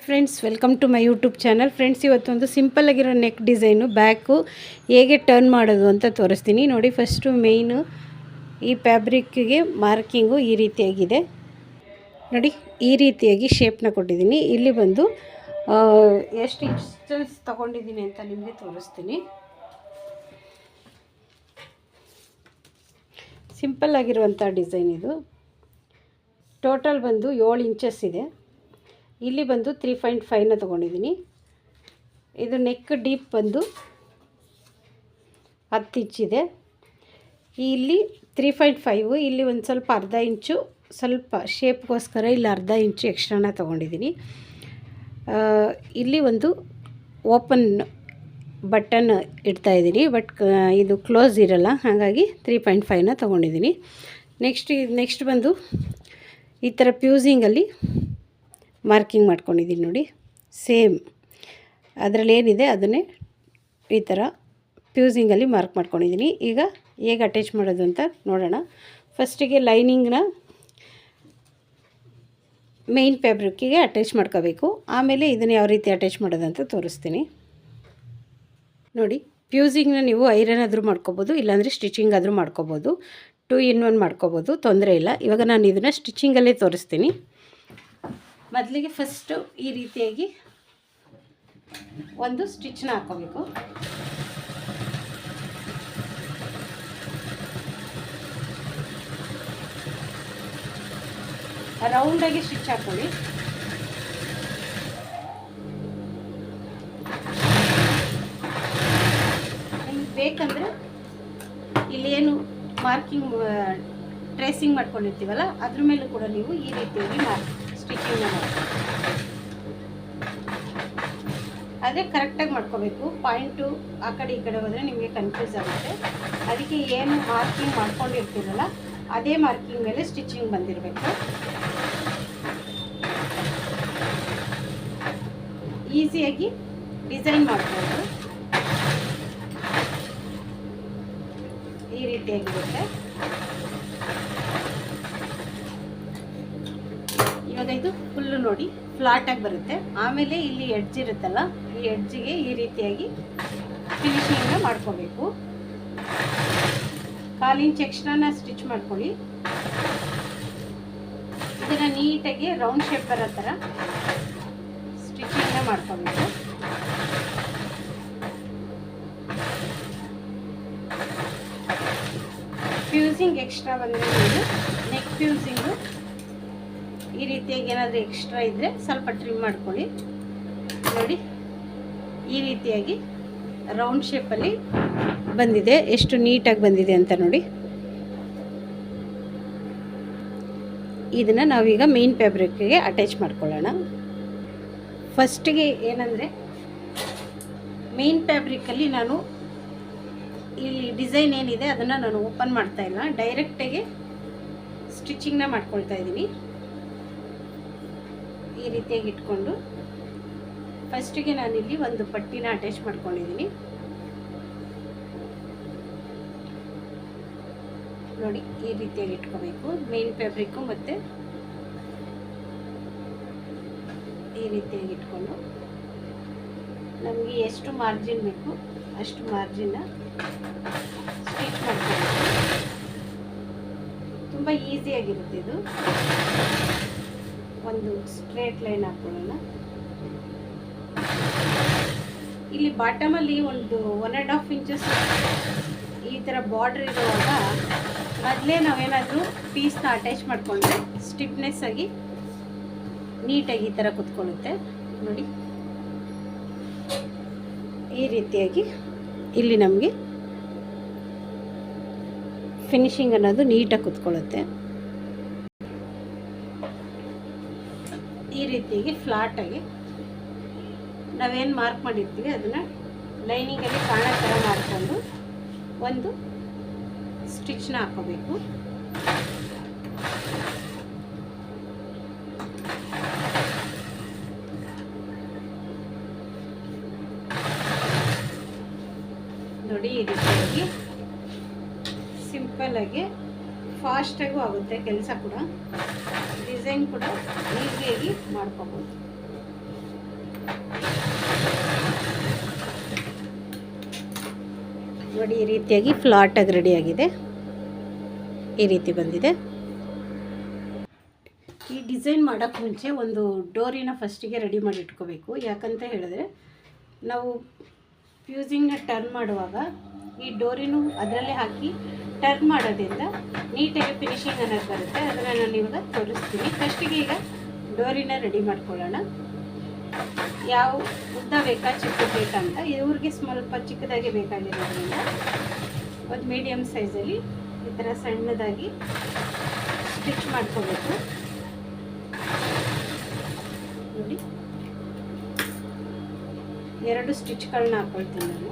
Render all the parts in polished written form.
Friends, welcome to my YouTube channel. Friends, ಇವತ್ತೊಂದು simple ಆಗಿರೋ neck design back ಹೇಗೆ turn ಮಾಡೋದು ಅಂತ ತೋರಿಸ್ತೀನಿ ನೋಡಿ. ಫಸ್ಟು ಮೇಯ್ನು ಈ ಫ್ಯಾಬ್ರಿಕ್ಕಿಗೆ ಮಾರ್ಕಿಂಗು ಈ ರೀತಿಯಾಗಿದೆ ನೋಡಿ. ಈ ರೀತಿಯಾಗಿ ಶೇಪ್ನ ಕೊಟ್ಟಿದ್ದೀನಿ. ಇಲ್ಲಿ ಬಂದು ಎಷ್ಟು ಇಂಚಸ್ ತೊಗೊಂಡಿದ್ದೀನಿ ಅಂತ ನಿಮಗೆ ತೋರಿಸ್ತೀನಿ. ಸಿಂಪಲ್ ಆಗಿರುವಂಥ ಡಿಸೈನ್ ಇದು. ಟೋಟಲ್ ಬಂದು 7 ಇಂಚಸ್ ಇದೆ. ಇಲ್ಲಿ ಬಂದು 3.5ನ ತೊಗೊಂಡಿದ್ದೀನಿ. ಇದು ನೆಕ್ ಡೀಪ್ ಬಂದು 10 ಇಂಚಿದೆ. ಇಲ್ಲಿ 3.5, ಇಲ್ಲಿ ಒಂದು ಸ್ವಲ್ಪ ಅರ್ಧ ಇಂಚು ಸ್ವಲ್ಪ ಶೇಪ್ಗೋಸ್ಕರ ಇಲ್ಲಿ ಅರ್ಧ ಇಂಚು ಎಕ್ಸ್ಟ್ರಾನ ತೊಗೊಂಡಿದ್ದೀನಿ. ಇಲ್ಲಿ ಒಂದು ಓಪನ್ ಬಟನ್ ಇಡ್ತಾಯಿದ್ದೀನಿ, ಬಟ್ ಇದು ಕ್ಲೋಸ್ ಇರಲ್ಲ, ಹಾಗಾಗಿ 3.5ನ ತೊಗೊಂಡಿದ್ದೀನಿ. ನೆಕ್ಸ್ಟ್ ಬಂದು ಈ ಥರ ಫ್ಯೂಸಿಂಗಲ್ಲಿ ಮಾರ್ಕಿಂಗ್ ಮಾಡ್ಕೊಂಡಿದ್ದೀನಿ ನೋಡಿ. ಸೇಮ್ ಅದರಲ್ಲಿ ಏನಿದೆ ಅದನ್ನೇ ಈ ಥರ ಫ್ಯೂಸಿಂಗಲ್ಲಿ ಮಾರ್ಕ್ ಮಾಡ್ಕೊಂಡಿದ್ದೀನಿ. ಈಗ ಹೇಗೆ ಅಟ್ಯಾಚ್ ಮಾಡೋದು ಅಂತ ನೋಡೋಣ. ಫಸ್ಟಿಗೆ ಲೈನಿಂಗ್ನ ಮೇಯ್ನ್ ಫ್ಯಾಬ್ರಿಕ್ಕಿಗೆ ಅಟ್ಯಾಚ್ ಮಾಡ್ಕೋಬೇಕು. ಆಮೇಲೆ ಇದನ್ನು ಯಾವ ರೀತಿ ಅಟ್ಯಾಚ್ ಮಾಡೋದು ಅಂತ ತೋರಿಸ್ತೀನಿ ನೋಡಿ. ಫ್ಯೂಸಿಂಗ್ನ ನೀವು ಐರನ್ ಆದರೂ ಮಾಡ್ಕೋಬೋದು, ಇಲ್ಲಾಂದರೆ ಸ್ಟಿಚಿಂಗ್ ಆದರೂ ಮಾಡ್ಕೋಬೋದು. 2 in 1 ಮಾಡ್ಕೋಬೋದು, ತೊಂದರೆ ಇಲ್ಲ. ಇವಾಗ ನಾನು ಇದನ್ನು ಸ್ಟಿಚಿಂಗಲ್ಲೇ ತೋರಿಸ್ತೀನಿ. ಮೊದಲಿಗೆ ಫಸ್ಟು ಈ ರೀತಿಯಾಗಿ ಒಂದು ಸ್ಟಿಚ್ನ ಹಾಕ್ಕೋಬೇಕು. ರೌಂಡಾಗಿ ಸ್ಟಿಚ್ ಹಾಕ್ಕೊಳ್ಳಿ. ನಿಮಗೆ ಬೇಕಂದರೆ ಇಲ್ಲೇನು ಮಾರ್ಕಿಂಗ್ ಟ್ರೇಸಿಂಗ್ ಮಾಡ್ಕೊಂಡಿರ್ತೀವಲ್ಲ ಅದ್ರ ಮೇಲೂ ಕೂಡ ನೀವು ಈ ರೀತಿಯಾಗಿ ಸ್ಟಿಚಿಂಗ್ನ ಮಾಡಿ. ಅದೇ ಕರೆಕ್ಟಾಗಿ ಮಾಡ್ಕೋಬೇಕು. ಪಾಯಿಂಟು ಆ ಕಡೆ ಈ ಕಡೆ ಹೋದರೆ ನಿಮಗೆ ಕನ್ಫ್ಯೂಸ್ ಆಗುತ್ತೆ. ಅದಕ್ಕೆ ಏನು ಮಾರ್ಕಿಂಗ್ ಮಾಡ್ಕೊಂಡಿರ್ತೀರಲ್ಲ ಅದೇ ಮಾರ್ಕಿಂಗ್ ಮೇಲೆ ಸ್ಟಿಚಿಂಗ್ ಬಂದಿರಬೇಕು. ಈಸಿಯಾಗಿ ಡಿಸೈನ್ ಮಾಡ್ಬೋದು. ಈ ರೀತಿಯಾಗಿರುತ್ತೆ. ಇವಾಗ ಇದು ಫುಲ್ಲು ನೋಡಿ ಫ್ಲಾಟಾಗಿ ಬರುತ್ತೆ. ಆಮೇಲೆ ಇಲ್ಲಿ ಎಡ್ಜ್ ಇರುತ್ತಲ್ಲ, ಈ ಎಡ್ಜಿಗೆ ಈ ರೀತಿಯಾಗಿ ಫಿನಿಶಿಂಗ್ನ ಮಾಡ್ಕೋಬೇಕು. 1/4 ಇಂಚ್ ಎಕ್ಸ್ಟ್ರಾನ ಸ್ಟಿಚ್ ಮಾಡ್ಕೊಳ್ಳಿ. ಇದನ್ನು ನೀಟಾಗಿ ರೌಂಡ್ ಶೇಪ್ ಬರೋ ಥರ ಸ್ಟಿಚಿಂಗ್ನ ಮಾಡ್ಕೋಬೇಕು. ಫ್ಯೂಸಿಂಗ್ ಎಕ್ಸ್ಟ್ರಾ ಬಂದರೆ ನೆಕ್ ಫ್ಯೂಸಿಂಗು ಈ ರೀತಿಯಾಗಿ ಏನಾದರೂ ಎಕ್ಸ್ಟ್ರಾ ಇದ್ದರೆ ಸ್ವಲ್ಪ ಟ್ರಿಮ್ ಮಾಡ್ಕೊಳ್ಳಿ ನೋಡಿ. ಈ ರೀತಿಯಾಗಿ ರೌಂಡ್ ಶೇಪಲ್ಲಿ ಬಂದಿದೆ, ಎಷ್ಟು ನೀಟಾಗಿ ಬಂದಿದೆ ಅಂತ ನೋಡಿ. ಇದನ್ನು ನಾವೀಗ ಮೇನ್ ಫ್ಯಾಬ್ರಿಕ್ಗೆ ಅಟ್ಯಾಚ್ ಮಾಡ್ಕೊಳ್ಳೋಣ. ಫಸ್ಟಿಗೆ ಏನಂದರೆ ಮೇನ್ ಫ್ಯಾಬ್ರಿಕಲ್ಲಿ ನಾನು ಇಲ್ಲಿ ಡಿಸೈನ್ ಏನಿದೆ ಅದನ್ನು ನಾನು ಓಪನ್ ಮಾಡ್ತಾಯಿಲ್ಲ, ಡೈರೆಕ್ಟಾಗಿ ಸ್ಟಿಚಿಂಗ್ನ ಮಾಡ್ಕೊಳ್ತಾ ಇದ್ದೀನಿ. ಈ ರೀತಿಯಾಗಿ ಇಟ್ಕೊಂಡು ಫಸ್ಟಿಗೆ ನಾನಿಲ್ಲಿ ಒಂದು ಪಟ್ಟಿನ ಅಟ್ಯಾಚ್ ಮಾಡ್ಕೊಂಡಿದ್ದೀನಿ ನೋಡಿ. ಈ ರೀತಿಯಾಗಿ ಇಟ್ಕೋಬೇಕು ಮೇನ್ ಫ್ಯಾಬ್ರಿಕ್ಕು, ಮತ್ತು ಈ ರೀತಿಯಾಗಿ ಇಟ್ಕೊಂಡು ನಮಗೆ ಎಷ್ಟು ಮಾರ್ಜಿನ್ ಬೇಕು ಅಷ್ಟು ಮಾರ್ಜಿನ್ನ ಸ್ಟಿಚ್ ಮಾಡ್ಕೋಬೇಕು. ತುಂಬ ಈಸಿಯಾಗಿರುತ್ತೆ ಇದು. ಒಂದು ಸ್ಟ್ರೇಟ್ ಲೈನ್ ಹಾಕ್ಕೊಳ್ಳೋಣ. ಇಲ್ಲಿ ಬಾಟಮಲ್ಲಿ ಒಂದು 1.5 ಇಂಚಸ್ ಈ ಥರ ಬಾರ್ಡ್ರ್ ಇರುವಾಗ ಮೊದಲೇ ನಾವೇನಾದರೂ ಪೀಸ್ನ ಅಟ್ಯಾಚ್ ಮಾಡಿಕೊಂಡ್ರೆ ಸ್ಟಿಫ್ನೆಸ್ ಆಗಿ ನೀಟಾಗಿ ಈ ಥರ ಕುತ್ಕೊಳ್ಳುತ್ತೆ ನೋಡಿ. ಈ ರೀತಿಯಾಗಿ ಇಲ್ಲಿ ನಮಗೆ ಫಿನಿಶಿಂಗ್ ಅನ್ನೋದು ನೀಟಾಗಿ ಕುತ್ಕೊಳ್ಳುತ್ತೆ. ಈ ರೀತಿಯಾಗಿ ಫ್ಲಾಟಾಗಿ ನಾವೇನು ಮಾರ್ಕ್ ಮಾಡಿರ್ತೀವಿ ಅದನ್ನು ಲೈನಿಂಗಲ್ಲಿ ಕಾಣೋ ಥರ ಮಾಡಿಕೊಂಡು ಒಂದು ಸ್ಟಿಚ್ನ ಹಾಕೋಬೇಕು. ನೋಡಿ ಈ ರೀತಿಯಾಗಿ ಸಿಂಪಲ್ಲಾಗಿ ಫಾಸ್ಟಾಗೂ ಆಗುತ್ತೆ ಕೆಲಸ ಕೂಡ, ಡಿಸೈನ್ ಕೂಡ ಈಸಿಯಾಗಿ ಮಾಡ್ಕೋಬೋದು. ನೋಡಿ ಈ ರೀತಿಯಾಗಿ ಫ್ಲಾಟಾಗಿ ರೆಡಿಯಾಗಿದೆ. ಈ ರೀತಿ ಬಂದಿದೆ. ಈ ಡಿಸೈನ್ ಮಾಡೋಕ್ಕೆ ಮುಂಚೆ ಒಂದು ಡೋರಿನ ಫಸ್ಟಿಗೆ ರೆಡಿ ಮಾಡಿ ಇಟ್ಕೋಬೇಕು. ಯಾಕಂತ ಹೇಳಿದ್ರೆ ನಾವು ಫ್ಯೂಸಿಂಗ್ನ ಟರ್ನ್ ಮಾಡುವಾಗ ಈ ಡೋರಿನೂ ಅದರಲ್ಲೇ ಹಾಕಿ ಟರ್ನ್ ಮಾಡೋದ್ರಿಂದ ನೀಟಾಗಿ ಫಿನಿಶಿಂಗ್ ಅನ್ನೋದು ಬರುತ್ತೆ. ಅದನ್ನು ನಾನು ಇವಾಗ ತೋರಿಸ್ತೀನಿ. ಫಸ್ಟಿಗೆ ಈಗ ಡೋರಿನ ರೆಡಿ ಮಾಡ್ಕೊಳ್ಳೋಣ. ಯಾವ ಉದ್ದ ಬೇಕಾ ಚಿಕ್ಕ ಬೇಕಾ ಅಂತ. ಇವ್ರಿಗೆ ಸ್ವಲ್ಪ ಚಿಕ್ಕದಾಗಿ ಬೇಕಾಗಿರೋದ್ರಿಂದ ಒಂದು ಮೀಡಿಯಮ್ ಸೈಜಲ್ಲಿ ಈ ಥರ ಸಣ್ಣದಾಗಿ ಸ್ಟಿಚ್ ಮಾಡ್ಕೋಬೇಕು. ನೋಡಿ 2 ಸ್ಟಿಚ್ಗಳನ್ನ ಹಾಕ್ಕೊಳ್ತೀನಿ ನಾನು.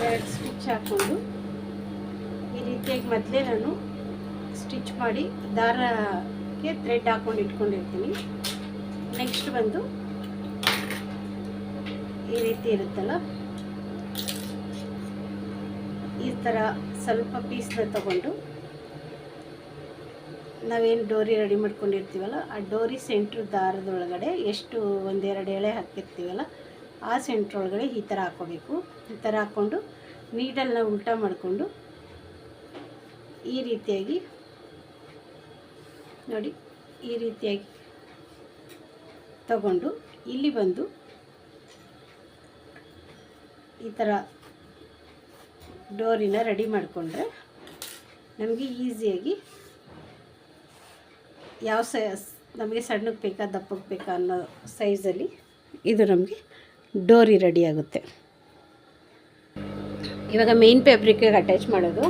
ಎರಡು ಸ್ಟಿಚ್ ಹಾಕ್ಕೊಂಡು ಈ ರೀತಿಯಾಗಿ ಮೊದಲೇ ನಾನು ಸ್ಟಿಚ್ ಮಾಡಿ ದಾರಕ್ಕೆ ಥ್ರೆಡ್ ಹಾಕ್ಕೊಂಡು ಇಟ್ಕೊಂಡಿರ್ತೀನಿ. ನೆಕ್ಸ್ಟ್ ಬಂದು ಈ ರೀತಿ ಇರುತ್ತಲ್ಲ, ಈ ಥರ ಸ್ವಲ್ಪ ಪೀಸ್ನ ತಗೊಂಡು ನಾವೇನು ಡೋರಿ ರೆಡಿ ಮಾಡ್ಕೊಂಡಿರ್ತೀವಲ್ಲ ಆ ಡೋರಿ ಸೆಂಟ್ರ್ ದಾರದೊಳಗಡೆ ಎಷ್ಟು 1-2 ಎಳೆ ಹಾಕಿರ್ತೀವಲ್ಲ ಆ ಸೆಂಟ್ರ್ ಒಳಗಡೆ ಈ ಥರ ಹಾಕ್ಕೋಬೇಕು. ಈ ಥರ ಹಾಕ್ಕೊಂಡು ನೀಡಲ್ನ ಉಲ್ಟಾ ಮಾಡಿಕೊಂಡು ಈ ರೀತಿಯಾಗಿ ನೋಡಿ ಈ ರೀತಿಯಾಗಿ ತಗೊಂಡು ಇಲ್ಲಿ ಬಂದು ಈ ಥರ ಡೋರಿನ ರೆಡಿ ಮಾಡಿಕೊಂಡ್ರೆ ನಮಗೆ ಈಸಿಯಾಗಿ ಯಾವ ನಮಗೆ ಸಣ್ಣಕ್ಕೆ ಬೇಕಾ ದಪ್ಪಕ್ಕೆ ಬೇಕಾ ಅನ್ನೋ ಸೈಜಲ್ಲಿ ಇದು ನಮಗೆ ಡೋರಿ ರೆಡಿ ಆಗುತ್ತೆ. ಇವಾಗ ಮೇನ್ ಫ್ಯಾಬ್ರಿಕ್ಗೆ ಅಟ್ಯಾಚ್ ಮಾಡೋದು.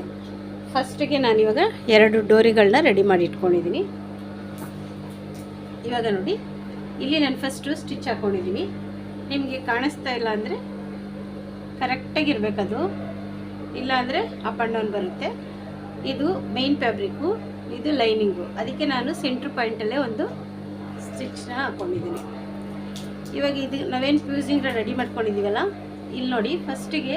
ಫಸ್ಟಿಗೆ ನಾನಿವಾಗ 2 ಡೋರಿಗಳನ್ನ ರೆಡಿ ಮಾಡಿ ಇಟ್ಕೊಂಡಿದ್ದೀನಿ. ಇವಾಗ ನೋಡಿ ಇಲ್ಲಿ ನಾನು ಫಸ್ಟು ಸ್ಟಿಚ್ ಹಾಕ್ಕೊಂಡಿದ್ದೀನಿ. ನಿಮಗೆ ಕಾಣಿಸ್ತಾ ಇಲ್ಲ ಅಂದರೆ ಕರೆಕ್ಟಾಗಿರ್ಬೇಕದು, ಇಲ್ಲ ಅಂದರೆ ಅಪ್ ಆ್ಯಂಡ್ ಡೌನ್ ಬರುತ್ತೆ. ಇದು ಮೇನ್ ಫ್ಯಾಬ್ರಿಕ್ಕು, ಇದು ಲೈನಿಂಗು. ಅದಕ್ಕೆ ನಾನು ಸೆಂಟ್ರ್ ಪಾಯಿಂಟಲ್ಲೇ ಒಂದು ಸ್ಟಿಚ್ನ ಹಾಕ್ಕೊಂಡಿದ್ದೀನಿ. ಇವಾಗ ಇದು ನಾವೇನು ಫ್ಯೂಸಿಂಗ್ ರೆಡಿ ಮಾಡ್ಕೊಂಡಿದ್ದೀವಲ್ಲ, ಇಲ್ಲಿ ನೋಡಿ ಫಸ್ಟಿಗೆ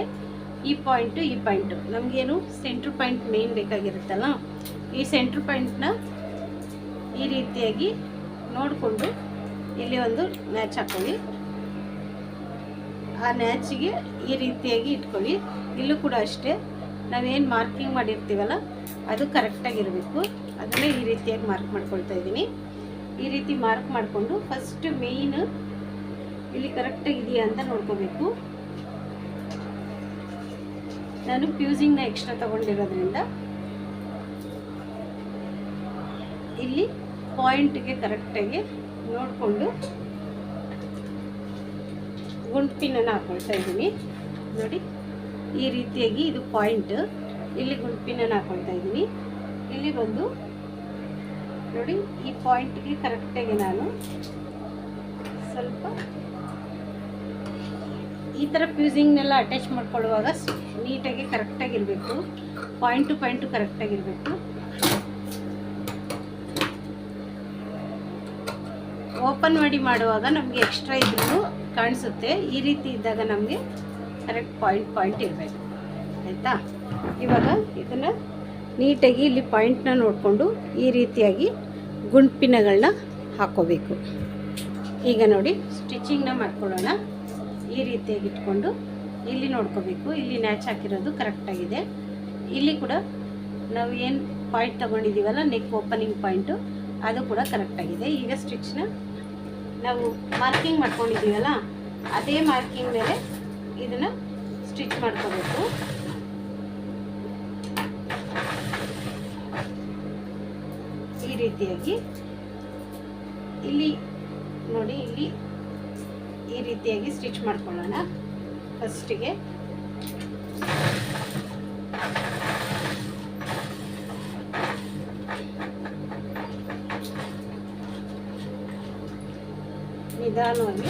ಈ ಪಾಯಿಂಟು ನಮಗೇನು ಸೆಂಟ್ರ್ ಪಾಯಿಂಟ್ ಮೇನ್ ಬೇಕಾಗಿರುತ್ತಲ್ಲ, ಈ ಸೆಂಟ್ರ್ ಪಾಯಿಂಟ್ನ ಈ ರೀತಿಯಾಗಿ ನೋಡಿಕೊಂಡು ಇಲ್ಲಿ ಒಂದು ನ್ಯಾಚ್ ಹಾಕ್ಕೊಳ್ಳಿ. ಆ ನ್ಯಾಚಿಗೆ ಈ ರೀತಿಯಾಗಿ ಇಟ್ಕೊಳ್ಳಿ. ಇಲ್ಲೂ ಕೂಡ ಅಷ್ಟೇ, ನಾವೇನು ಮಾರ್ಕಿಂಗ್ ಮಾಡಿರ್ತೀವಲ್ಲ ಅದು ಕರೆಕ್ಟಾಗಿರಬೇಕು. ಅದನ್ನೇ ಈ ರೀತಿಯಾಗಿ ಮಾರ್ಕ್ ಮಾಡ್ಕೊಳ್ತಾ ಇದ್ದೀನಿ. ಈ ರೀತಿ ಮಾರ್ಕ್ ಮಾಡಿಕೊಂಡು ಫಸ್ಟ್ ಮೇಯ್ನ್ ಇಲ್ಲಿ ಕರೆಕ್ಟಾಗಿದೆಯಾ ಅಂತ ನೋಡ್ಕೋಬೇಕು. ನಾನು ಫ್ಯೂಸಿಂಗ್ನ ಎಕ್ಸ್ಟ್ರಾ ತೊಗೊಂಡಿರೋದ್ರಿಂದ ಇಲ್ಲಿ ಪಾಯಿಂಟ್ಗೆ ಕರೆಕ್ಟಾಗಿ ನೋಡಿಕೊಂಡು ಗುಂಡ್ಪಿನನ್ನು ಹಾಕ್ಕೊಳ್ತಾ ಇದ್ದೀನಿ. ನೋಡಿ ಈ ರೀತಿಯಾಗಿ ಇದು ಪಾಯಿಂಟ್, ಇಲ್ಲಿ ಗುಂಡ್ಪಿನನ್ನು ಹಾಕ್ಕೊಳ್ತಾ ಇದ್ದೀನಿ. ಇಲ್ಲಿ ಬಂದು ನೋಡಿ ಈ ಪಾಯಿಂಟ್ಗೆ ಕರೆಕ್ಟಾಗಿ ನಾನು ಸ್ವಲ್ಪ ಈ ಥರ ಫ್ಯೂಸಿಂಗ್ನೆಲ್ಲ ಅಟ್ಯಾಚ್ ಮಾಡ್ಕೊಳ್ಳುವಾಗ ನೀಟಾಗಿ ಕರೆಕ್ಟಾಗಿರಬೇಕು. ಪಾಯಿಂಟು ಕರೆಕ್ಟಾಗಿರಬೇಕು. ಓಪನ್ ಮಾಡಿ ಮಾಡುವಾಗ ನಮಗೆ ಎಕ್ಸ್ಟ್ರಾ ಇದ್ರೂ ಕಾಣಿಸುತ್ತೆ. ಈ ರೀತಿ ಇದ್ದಾಗ ನಮಗೆ ಕರೆಕ್ಟ್ ಪಾಯಿಂಟ್ ಇರಬೇಕು. ಆಯಿತಾ? ಇವಾಗ ಇದನ್ನು ನೀಟಾಗಿ ಇಲ್ಲಿ ಪಾಯಿಂಟ್ನ ನೋಡಿಕೊಂಡು ಈ ರೀತಿಯಾಗಿ ಗುಂಡ್ಪಿನಗಳನ್ನ ಹಾಕ್ಕೋಬೇಕು. ಈಗ ನೋಡಿ ಸ್ಟಿಚಿಂಗ್ನ ಮಾಡ್ಕೊಳ್ಳೋಣ. ಈ ರೀತಿಯಾಗಿ ಇಟ್ಕೊಂಡು ಇಲ್ಲಿ ನೋಡ್ಕೋಬೇಕು. ಇಲ್ಲಿ ನ್ಯಾಚ್ ಹಾಕಿರೋದು ಕರೆಕ್ಟಾಗಿದೆ. ಇಲ್ಲಿ ಕೂಡ ನಾವು ಏನು ಪಾಯಿಂಟ್ ತೊಗೊಂಡಿದ್ದೀವಲ್ಲ, ನೆಕ್ ಓಪನಿಂಗ್ ಪಾಯಿಂಟು, ಅದು ಕೂಡ ಕರೆಕ್ಟಾಗಿದೆ. ಈಗ ಸ್ಟಿಚ್ನ ನಾವು ಮಾರ್ಕಿಂಗ್ ಮಾಡ್ಕೊಂಡಿದ್ದೀವಲ್ಲ, ಅದೇ ಮಾರ್ಕಿಂಗ್ ಮೇಲೆ ಇದನ್ನು ಸ್ಟಿಚ್ ಮಾಡ್ಕೋಬೇಕು. ಈ ರೀತಿಯಾಗಿ ಇಲ್ಲಿ ನೋಡಿ, ಇಲ್ಲಿ ಈ ರೀತಿಯಾಗಿ ಸ್ಟಿಚ್ ಮಾಡ್ಕೊಳ್ಳೋಣ. ಫಸ್ಟಿಗೆ ನಿಧಾನವಾಗಿ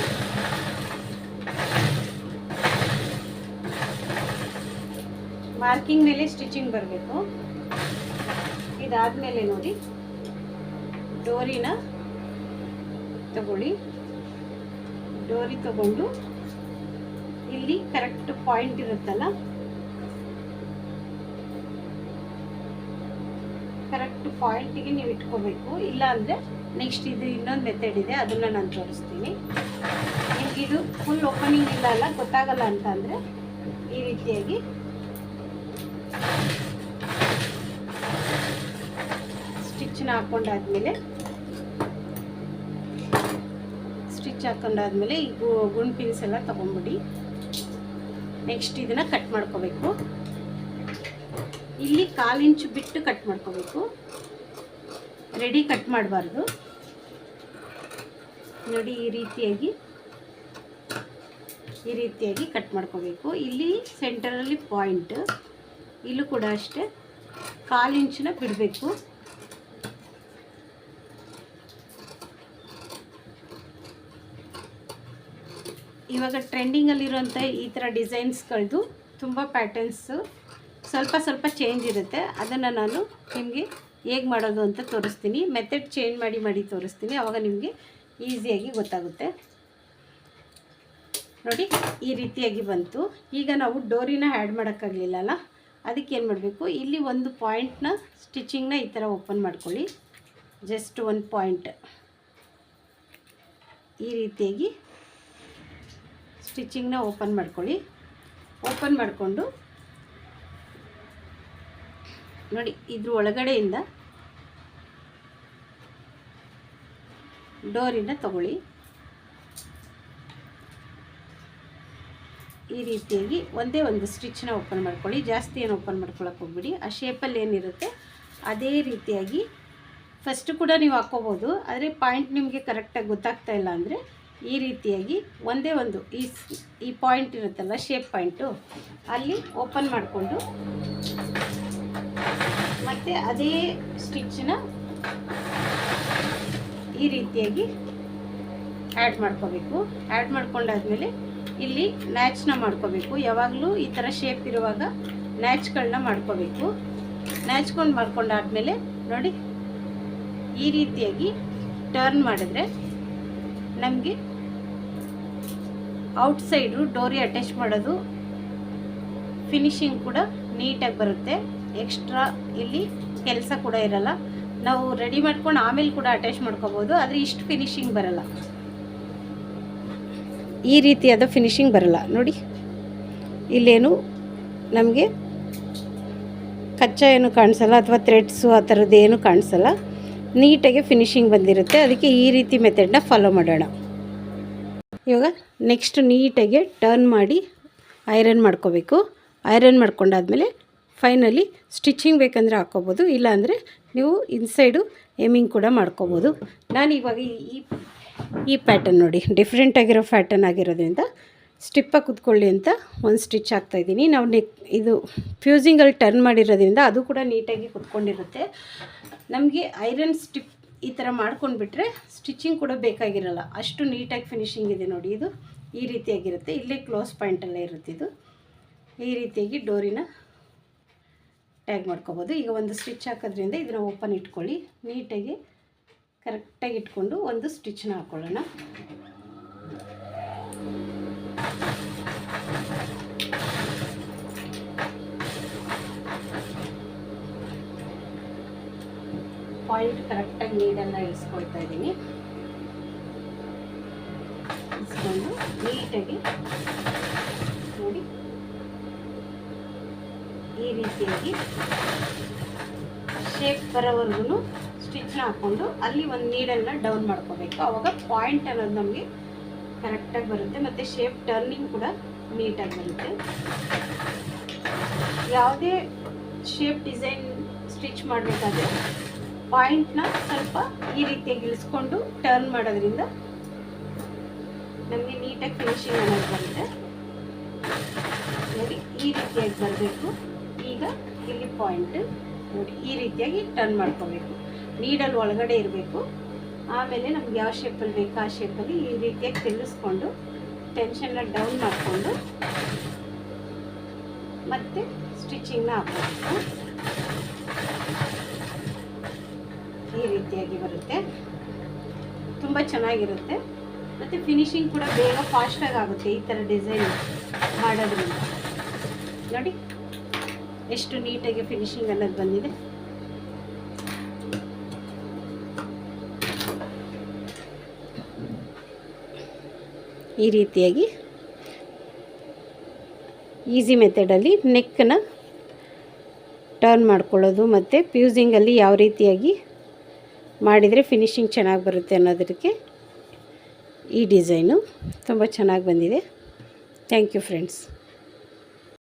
ಮಾರ್ಕಿಂಗ್ ಮೇಲೆ ಸ್ಟಿಚಿಂಗ್ ಬರಬೇಕು. ಇದಾದಮೇಲೆ ನೋಡಿ ಡೋರಿನ ತಗೊಳ್ಳಿ. ಡೋರಿ ತಗೊಂಡು ಇಲ್ಲಿ ಕರೆಕ್ಟ್ ಪಾಯಿಂಟ್ ಇರುತ್ತಲ್ಲ, ಕರೆಕ್ಟ್ ಕರೆಕ್ಟ್ ಪಾಯಿಂಟಿಗೆ ನೀವು ಇಟ್ಕೋಬೇಕು. ಇಲ್ಲ ಅಂದರೆ ನೆಕ್ಸ್ಟ್ ಇದು ಇನ್ನೊಂದು ಮೆಥಡ್ ಇದೆ, ಅದನ್ನು ನಾನು ತೋರಿಸ್ತೀನಿ. ನಿಮ್ಗೆ ಇದು ಫುಲ್ ಓಪನಿಂಗ್ ಇಲ್ಲ ಅಲ್ಲ, ಗೊತ್ತಾಗಲ್ಲ ಅಂತ ಅಂದರೆ ಈ ರೀತಿಯಾಗಿ ಸ್ಟಿಚ್ಚನ್ನ ಹಾಕ್ಕೊಂಡಾದ್ಮೇಲೆ ಈ ಗುಂಡ್ ಪಿನ್ಸ್ ಎಲ್ಲ ತೊಗೊಂಡ್ಬಿಡಿ. ನೆಕ್ಸ್ಟ್ ಇದನ್ನು ಕಟ್ ಮಾಡ್ಕೋಬೇಕು. ಇಲ್ಲಿ 1/4 ಇಂಚು ಬಿಟ್ಟು ಕಟ್ ಮಾಡ್ಕೋಬೇಕು, ರೆಡಿ ಕಟ್ ಮಾಡಬಾರ್ದು. ನೋಡಿ ಈ ರೀತಿಯಾಗಿ ಕಟ್ ಮಾಡ್ಕೋಬೇಕು. ಇಲ್ಲಿ ಸೆಂಟರಲ್ಲಿ ಪಾಯಿಂಟ್, ಇಲ್ಲೂ ಕೂಡ ಅಷ್ಟೇ 1/4 ಇಂಚನ್ನ ಬಿಡಬೇಕು. ಇವಾಗ ಟ್ರೆಂಡಿಂಗಲ್ಲಿರೋಂಥ ಈ ಥರ ಡಿಸೈನ್ಸ್ಗಳದ್ದು ತುಂಬ ಪ್ಯಾಟರ್ನ್ಸು ಸ್ವಲ್ಪ ಚೇಂಜ್ ಇರುತ್ತೆ. ಅದನ್ನು ನಾನು ನಿಮಗೆ ಹೇಗೆ ಮಾಡೋದು ಅಂತ ತೋರಿಸ್ತೀನಿ. ಮೆಥಡ್ ಚೇಂಜ್ ಮಾಡಿ ತೋರಿಸ್ತೀನಿ, ಆವಾಗ ನಿಮಗೆ ಈಸಿಯಾಗಿ ಗೊತ್ತಾಗುತ್ತೆ. ನೋಡಿ ಈ ರೀತಿಯಾಗಿ ಬಂತು. ಈಗ ನಾವು ಡೋರಿನ ಆ್ಯಡ್ ಮಾಡೋಕ್ಕಾಗಲಿಲ್ಲಲ್ಲ, ಅದಕ್ಕೆ ಏನು ಮಾಡಬೇಕು, ಇಲ್ಲಿ ಒಂದು ಪಾಯಿಂಟ್ನ ಸ್ಟಿಚಿಂಗ್ನ ಈ ಥರ ಓಪನ್ ಮಾಡ್ಕೊಳ್ಳಿ. ಜಸ್ಟ್ ಒಂದು ಪಾಯಿಂಟ್ ಈ ರೀತಿಯಾಗಿ ಸ್ಟಿಚಿಂಗ್ನ ಓಪನ್ ಮಾಡ್ಕೊಳ್ಳಿ. ಓಪನ್ ಮಾಡಿಕೊಂಡು ನೋಡಿ ಇದ್ರ ಒಳಗಡೆಯಿಂದ ಡೋರಿನ ತಗೊಳ್ಳಿ. ಈ ರೀತಿಯಾಗಿ ಒಂದೇ ಒಂದು ಸ್ಟಿಚ್ನ ಓಪನ್ ಮಾಡ್ಕೊಳ್ಳಿ. ಜಾಸ್ತಿ ಏನು ಓಪನ್ ಮಾಡ್ಕೊಳಕ್ಕೆ ಹೋಗ್ಬಿಡಿ. ಆ ಶೇಪಲ್ಲಿ ಏನಿರುತ್ತೆ ಅದೇ ರೀತಿಯಾಗಿ ಫಸ್ಟು ಕೂಡ ನೀವು ಹಾಕ್ಕೋಬೋದು. ಆದರೆ ಪಾಯಿಂಟ್ ನಿಮಗೆ ಕರೆಕ್ಟಾಗಿ ಗೊತ್ತಾಗ್ತಾ ಇಲ್ಲ ಅಂದರೆ ಈ ರೀತಿಯಾಗಿ ಒಂದೇ ಒಂದು ಈ ಪಾಯಿಂಟ್ ಇರುತ್ತಲ್ಲ, ಶೇಪ್ ಪಾಯಿಂಟು, ಅಲ್ಲಿ ಓಪನ್ ಮಾಡಿಕೊಂಡು ಮತ್ತು ಅದೇ ಸ್ಟಿಚ್ಚನ್ನ ಈ ರೀತಿಯಾಗಿ ಆ್ಯಡ್ ಮಾಡ್ಕೋಬೇಕು. ಆ್ಯಡ್ ಮಾಡ್ಕೊಂಡಾದ್ಮೇಲೆ ಇಲ್ಲಿ ನ್ಯಾಚ್ನ ಮಾಡ್ಕೋಬೇಕು. ಯಾವಾಗಲೂ ಈ ಥರ ಶೇಪ್ ಇರುವಾಗ ನ್ಯಾಚ್ಗಳನ್ನ ಮಾಡ್ಕೋಬೇಕು. ಮಾಡ್ಕೊಂಡಾದ್ಮೇಲೆ ನೋಡಿ ಈ ರೀತಿಯಾಗಿ ಟರ್ನ್ ಮಾಡಿದ್ರೆ ನಮಗೆ ಔಟ್ಸೈಡು ಡೋರಿ ಅಟ್ಯಾಚ್ ಮಾಡೋದು ಫಿನಿಶಿಂಗ್ ಕೂಡ ನೀಟಾಗಿ ಬರುತ್ತೆ. ಎಕ್ಸ್ಟ್ರಾ ಇಲ್ಲಿ ಕೆಲಸ ಕೂಡ ಇರಲ್ಲ. ನಾವು ರೆಡಿ ಮಾಡ್ಕೊಂಡು ಆಮೇಲೆ ಕೂಡ ಅಟ್ಯಾಚ್ ಮಾಡ್ಕೋಬೋದು, ಆದರೆ ಇಷ್ಟು ಫಿನಿಶಿಂಗ್ ಬರಲ್ಲ, ಈ ರೀತಿಯಾದ ಫಿನಿಶಿಂಗ್ ಬರಲ್ಲ. ನೋಡಿ ಇಲ್ಲೇನು ನಮಗೆ ಕಚ್ಚಾ ಏನು ಕಾಣಿಸಲ್ಲ, ಅಥವಾ ಥ್ರೆಡ್ಸು ಆ ಥರದ್ದು ಏನು ಕಾಣಿಸಲ್ಲ, ನೀಟಾಗಿ ಫಿನಿಶಿಂಗ್ ಬಂದಿರುತ್ತೆ. ಅದಕ್ಕೆ ಈ ರೀತಿ ಮೆಥಡ್ನ ಫಾಲೋ ಮಾಡೋಣ. ಇವಾಗ ನೆಕ್ಸ್ಟ್ ನೀಟಾಗಿ ಟರ್ನ್ ಮಾಡಿ ಐರನ್ ಮಾಡ್ಕೋಬೇಕು. ಐರನ್ ಮಾಡ್ಕೊಂಡಾದ್ಮೇಲೆ ಫೈನಲಿ ಸ್ಟಿಚಿಂಗ್ ಬೇಕಂದರೆ ಹಾಕ್ಕೋಬೋದು, ಇಲ್ಲಾಂದರೆ ನೀವು ಇನ್ಸೈಡು ಎಮಿಂಗ್ ಕೂಡ ಮಾಡ್ಕೋಬೋದು. ನಾನು ಇವಾಗ ಈ ಪ್ಯಾಟರ್ನ್ ನೋಡಿ ಡಿಫ್ರೆಂಟಾಗಿರೋ ಪ್ಯಾಟರ್ನ್ ಆಗಿರೋದ್ರಿಂದ ಸ್ಟಿಪ್ಪಾಗಿ ಕೂತ್ಕೊಳ್ಳಿ ಅಂತ ಒಂದು ಸ್ಟಿಚ್ ಹಾಕ್ತಾಯಿದ್ದೀನಿ. ನಾವು ಇದು ಫ್ಯೂಸಿಂಗಲ್ಲಿ ಟರ್ನ್ ಮಾಡಿರೋದ್ರಿಂದ ಅದು ಕೂಡ ನೀಟಾಗಿ ಕೂತ್ಕೊಂಡಿರುತ್ತೆ. ನಮಗೆ ಐರನ್ ಸ್ಟಿಪ್ ಈ ಥರ ಮಾಡ್ಕೊಂಡ್ಬಿಟ್ರೆ ಸ್ಟಿಚಿಂಗ್ ಕೂಡ ಬೇಕಾಗಿರಲ್ಲ, ಅಷ್ಟು ನೀಟಾಗಿ ಫಿನಿಶಿಂಗ್ ಇದೆ. ನೋಡಿ ಇದು ಈ ರೀತಿಯಾಗಿರುತ್ತೆ, ಇಲ್ಲೇ ಕ್ಲೋಸ್ ಪಾಯಿಂಟಲ್ಲೇ ಇರುತ್ತೆ. ಇದು ಈ ರೀತಿಯಾಗಿ ಡೋರಿನ ಟ್ಯಾಗ್ ಮಾಡ್ಕೋಬೋದು. ಈಗ ಒಂದು ಸ್ಟಿಚ್ ಹಾಕೋದ್ರಿಂದ ಇದನ್ನು ಓಪನ್ ಇಟ್ಕೊಳ್ಳಿ. ನೀಟಾಗಿ ಕರೆಕ್ಟಾಗಿ ಇಟ್ಕೊಂಡು ಒಂದು ಸ್ಟಿಚ್ನ ಹಾಕ್ಕೊಳ್ಳೋಣ. ಪಾಯಿಂಟ್ ಕರೆಕ್ಟಾಗಿ ನೀಡನ್ನು ಇಳಿಸ್ಕೊಳ್ತಾ ಇದ್ದೀನಿ. ಇಳಿಸ್ಕೊಂಡು ನೀಟಾಗಿ ನೋಡಿ ಈ ರೀತಿಯಾಗಿ ಶೇಪ್ ಬರೋವರೆಗೂ ಸ್ಟಿಚ್ನ ಹಾಕ್ಕೊಂಡು ಅಲ್ಲಿ ಒಂದು ನೀಡನ್ನು ಡೌನ್ ಮಾಡ್ಕೋಬೇಕು. ಆವಾಗ ಪಾಯಿಂಟ್ ಅನ್ನೋದು ನಮಗೆ ಕರೆಕ್ಟಾಗಿ ಬರುತ್ತೆ ಮತ್ತು ಶೇಪ್ ಟರ್ನಿಂಗ್ ಕೂಡ ನೀಟಾಗಿ ಬರುತ್ತೆ. ಯಾವುದೇ ಶೇಪ್ ಡಿಸೈನ್ ಸ್ಟಿಚ್ ಮಾಡಬೇಕಾದ್ರೆ ಪಾಯಿಂಟ್ನ ಸ್ವಲ್ಪ ಈ ರೀತಿಯಾಗಿ ಇಳಿಸ್ಕೊಂಡು ಟರ್ನ್ ಮಾಡೋದ್ರಿಂದ ನಮಗೆ ನೀಟಾಗಿ ಫಿನಿಶಿಂಗ್ ಅನ್ನೋದು ಬರುತ್ತೆ. ನೋಡಿ ಈ ರೀತಿಯಾಗಿ ಬರಬೇಕು. ಈಗ ಇಲ್ಲಿ ಪಾಯಿಂಟ್ ನೋಡಿ ಈ ರೀತಿಯಾಗಿ ಟರ್ನ್ ಮಾಡ್ಕೋಬೇಕು. ನೀಡಲ್ಲಿ ಒಳಗಡೆ ಇರಬೇಕು. ಆಮೇಲೆ ನಮ್ಗೆ ಯಾವ ಶೇಪಲ್ಲಿ ಬೇಕು ಆ ಶೇಪಲ್ಲಿ ಈ ರೀತಿಯಾಗಿ ತಿಳಿಸ್ಕೊಂಡು ಟೆನ್ಷನ್ನ ಡೌನ್ ಮಾಡಿಕೊಂಡು ಮತ್ತೆ ಸ್ಟಿಚಿಂಗ್ನ ಹಾಕಬೇಕು. ಈ ರೀತಿಯಾಗಿ ಬರುತ್ತೆ, ತುಂಬ ಚೆನ್ನಾಗಿರುತ್ತೆ ಮತ್ತು ಫಿನಿಶಿಂಗ್ ಕೂಡ ಬೇಗ ಫಾಸ್ಟಾಗಿ ಆಗುತ್ತೆ ಈ ಥರ ಡಿಸೈನ್ ಮಾಡೋದ್ರಿಂದ. ನೋಡಿ ಎಷ್ಟು ನೀಟಾಗಿ ಫಿನಿಶಿಂಗ್ ಅನ್ನೋದು ಬಂದಿದೆ. ಈ ರೀತಿಯಾಗಿ ಈಸಿ ಮೆಥಡಲ್ಲಿ ನೆಕ್ಕನ್ನು ಟರ್ನ್ ಮಾಡ್ಕೊಳ್ಳೋದು ಮತ್ತು ಫ್ಯೂಸಿಂಗಲ್ಲಿ ಯಾವ ರೀತಿಯಾಗಿ ಮಾಡಿದರೆ ಫಿನಿಶಿಂಗ್ ಚೆನ್ನಾಗಿ ಬರುತ್ತೆ ಅನ್ನೋದಕ್ಕೆ ಈ ಡಿಸೈನು ತುಂಬ ಚೆನ್ನಾಗಿ ಬಂದಿದೆ. Thank you friends.